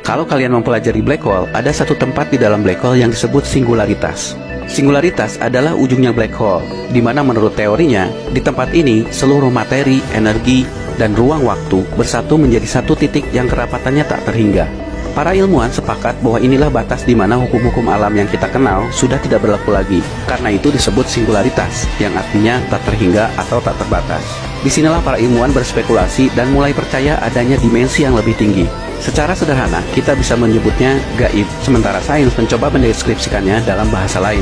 Kalau kalian mempelajari black hole, ada satu tempat di dalam black hole yang disebut singularitas. Singularitas adalah ujungnya black hole, di mana menurut teorinya, di tempat ini seluruh materi, energi, dan ruang waktu bersatu menjadi satu titik yang kerapatannya tak terhingga. Para ilmuwan sepakat bahwa inilah batas di mana hukum-hukum alam yang kita kenal sudah tidak berlaku lagi. Karena itu disebut singularitas, yang artinya tak terhingga atau tak terbatas. Disinilah para ilmuwan berspekulasi dan mulai percaya adanya dimensi yang lebih tinggi. Secara sederhana, kita bisa menyebutnya gaib, sementara sains mencoba mendeskripsikannya dalam bahasa lain.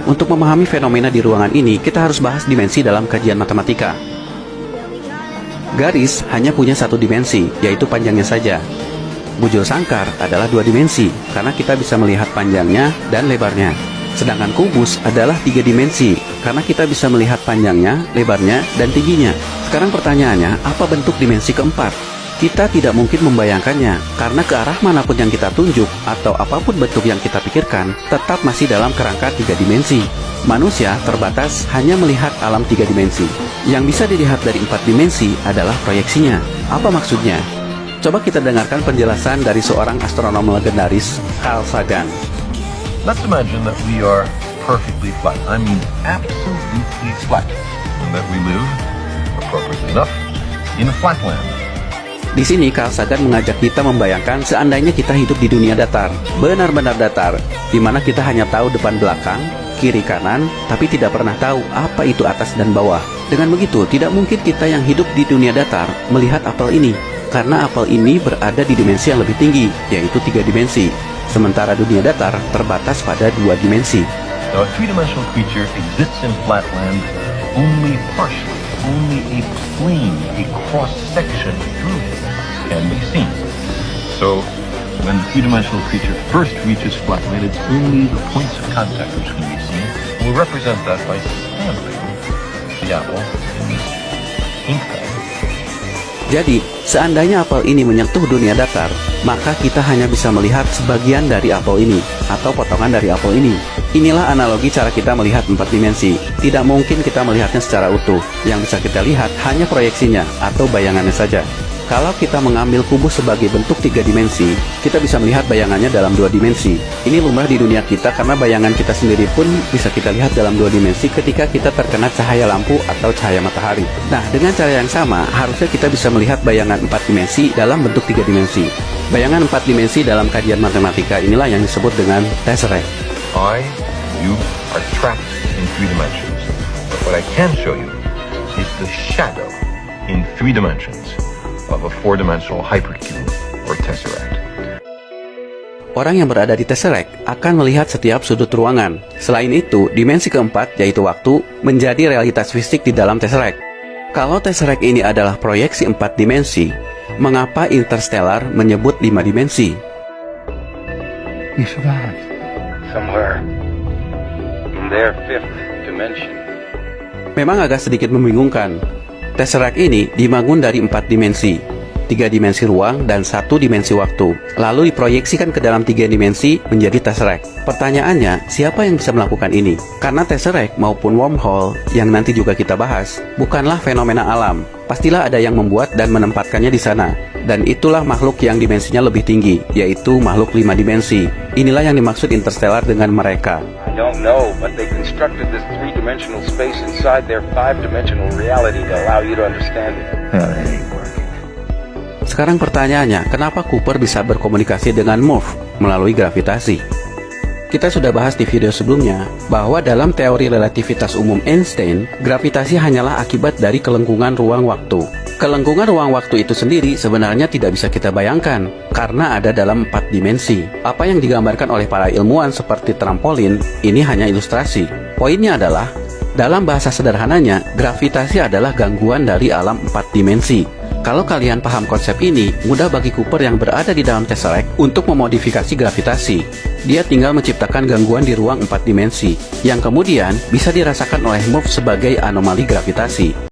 Untuk memahami fenomena di ruangan ini, kita harus bahas dimensi dalam kajian matematika. Garis hanya punya satu dimensi, yaitu panjangnya saja. Bujur sangkar adalah dua dimensi, karena kita bisa melihat panjangnya dan lebarnya. Sedangkan kubus adalah tiga dimensi, karena kita bisa melihat panjangnya, lebarnya, dan tingginya. Sekarang pertanyaannya, apa bentuk dimensi keempat? Kita tidak mungkin membayangkannya, karena ke arah manapun yang kita tunjuk, atau apapun bentuk yang kita pikirkan, tetap masih dalam kerangka tiga dimensi. Manusia terbatas hanya melihat alam tiga dimensi. Yang bisa dilihat dari empat dimensi adalah proyeksinya. Apa maksudnya? Coba kita dengarkan penjelasan dari seorang astronom legendaris, Carl Sagan. Let's imagine that we are perfectly flat. I mean absolutely flat. And that we live, appropriately enough, in a flat land. Di sini Carl Sagan mengajak kita membayangkan seandainya kita hidup di dunia datar, benar-benar datar, di mana kita hanya tahu depan belakang, kiri kanan, tapi tidak pernah tahu apa itu atas dan bawah. Dengan begitu, tidak mungkin kita yang hidup di dunia datar melihat apel ini, karena apel ini berada di dimensi yang lebih tinggi, yaitu tiga dimensi. Sementara dunia datar terbatas pada dua dimensi. Now, a three-dimensional creature exists in flat land only partially. Only a plane, a cross-section through it can be seen. So, when the three-dimensional creature first reaches flat land, it's only the points of contact which can be seen. We'll represent that by stamping the apple in this ink pen. Jadi, seandainya apel ini menyentuh dunia datar, maka kita hanya bisa melihat sebagian dari apel ini, atau potongan dari apel ini. Inilah analogi cara kita melihat empat dimensi. Tidak mungkin kita melihatnya secara utuh. Yang bisa kita lihat hanya proyeksinya, atau bayangannya saja. Kalau kita mengambil kubus sebagai bentuk tiga dimensi, kita bisa melihat bayangannya dalam dua dimensi. Ini lumrah di dunia kita karena bayangan kita sendiri pun bisa kita lihat dalam dua dimensi ketika kita terkena cahaya lampu atau cahaya matahari. Nah, dengan cara yang sama, harusnya kita bisa melihat bayangan empat dimensi dalam bentuk tiga dimensi. Bayangan empat dimensi dalam kajian matematika inilah yang disebut dengan tesseract. You are trapped in three dimensions. But what I can show you is the shadow in three dimensions of a four-dimensional hypercube or tesseract. Orang yang berada di tesseract akan melihat setiap sudut ruangan. Selain itu, dimensi keempat, yaitu waktu, menjadi realitas fisik di dalam tesseract. Kalau tesseract ini adalah proyeksi empat dimensi, mengapa Interstellar menyebut lima dimensi? We survived. Somewhere in their fifth dimension. Memang agak sedikit membingungkan. Tesseract ini dibangun dari empat dimensi, tiga dimensi ruang dan satu dimensi waktu, lalu diproyeksikan ke dalam tiga dimensi menjadi tesseract. Pertanyaannya, siapa yang bisa melakukan ini? Karena tesseract maupun wormhole yang nanti juga kita bahas bukanlah fenomena alam. Pastilah ada yang membuat dan menempatkannya di sana. Dan itulah makhluk yang dimensinya lebih tinggi, yaitu makhluk lima dimensi. Inilah yang dimaksud Interstellar dengan mereka. I don't know, but they constructed this three-dimensional space inside their five-dimensional reality to allow you to understand it. That ain't working. Sekarang pertanyaannya, kenapa Cooper bisa berkomunikasi dengan Murph melalui gravitasi? Kita sudah bahas di video sebelumnya bahwa dalam teori relativitas umum Einstein, gravitasi hanyalah akibat dari kelengkungan ruang waktu. Kelengkungan ruang waktu itu sendiri sebenarnya tidak bisa kita bayangkan karena ada dalam empat dimensi. Apa yang digambarkan oleh para ilmuwan seperti trampolin ini hanya ilustrasi. Poinnya adalah, dalam bahasa sederhananya, gravitasi adalah gangguan dari alam empat dimensi. Kalau kalian paham konsep ini, mudah bagi Cooper yang berada di dalam tesseract untuk memodifikasi gravitasi. Dia tinggal menciptakan gangguan di ruang empat dimensi, yang kemudian bisa dirasakan oleh Murph sebagai anomali gravitasi.